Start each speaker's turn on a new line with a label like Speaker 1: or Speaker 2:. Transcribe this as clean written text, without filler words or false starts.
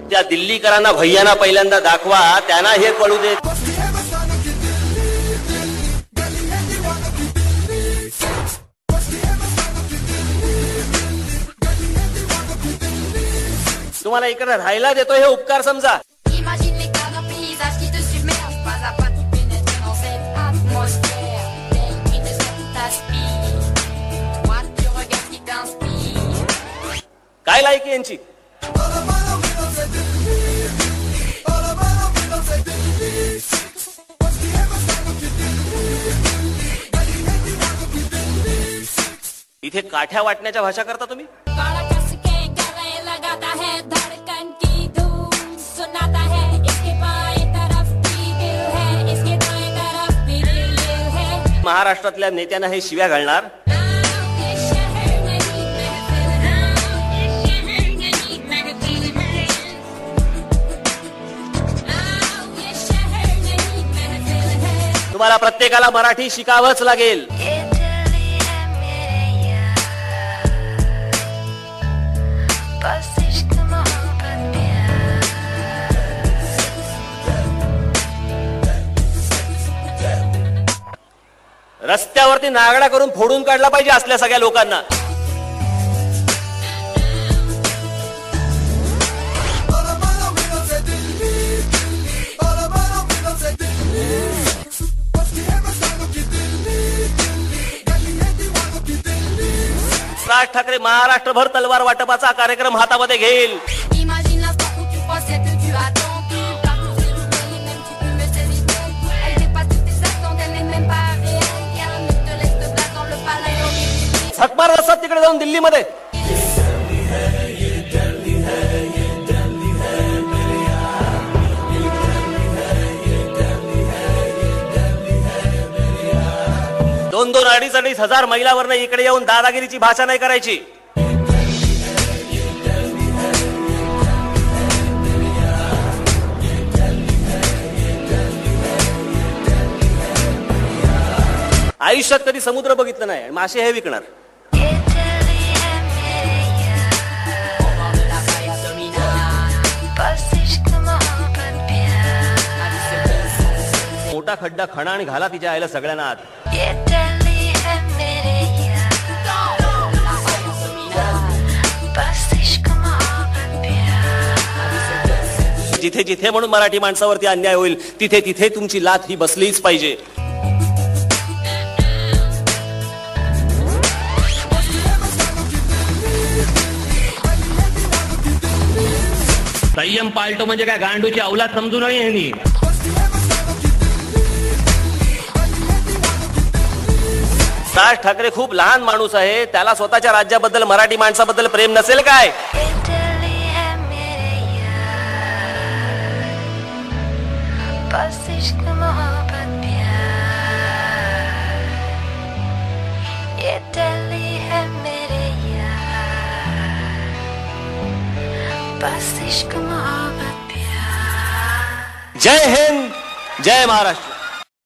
Speaker 1: त्या दिल्लीकरांना भैयाना पहिल्यांदा दाखवा, त्यांना हे कळू दे. तुम्हाला इकडे राहायला देतो हे उपकार समजा. काय लायकी यांची. इथे काठ्या वाटण्याच्या भाषा करता तुम्ही. महाराष्ट्रातल्या नेत्यांना हे शिव्या घालणार. तुम्हाला प्रत्येकाला मराठी शिकावंच लागेल. रस्त्यावरती नागडा करून फोडून काढला पाहिजे असल्या सगळ्या लोकांना. राज ठाकरे महाराष्ट्रभर तलवार वाटपाचा कार्यक्रम हातामध्ये घेईल. झकमार रस्ता तिकडे जाऊन दिल्लीमध्ये. दोन दोन अडीच हजार महिलांवरनं इकडे येऊन दादागिरीची भाषा नाही करायची. आयुष्यात कधी समुद्र बघितलं नाही, मासे हे विकणार. मोठा खड्डा खणा आणि घाला तिच्या आईला सगळ्यांना आत. जिथे जिथे म्हणून मराठी माणसावरती अन्याय होईल तिथे तिथे तुमची लाथ ही बसलीच पाहिजे. संयम पालटो म्हणजे काय गांडूची अवलाद समजू नये यांनी. राज ठाकरे खूप लहान माणूस आहे, त्याला स्वतःच्या राज्याबद्दल मराठी माणसाबद्दल प्रेम नसेल काय. जय हिंद, जय महाराष्ट्र.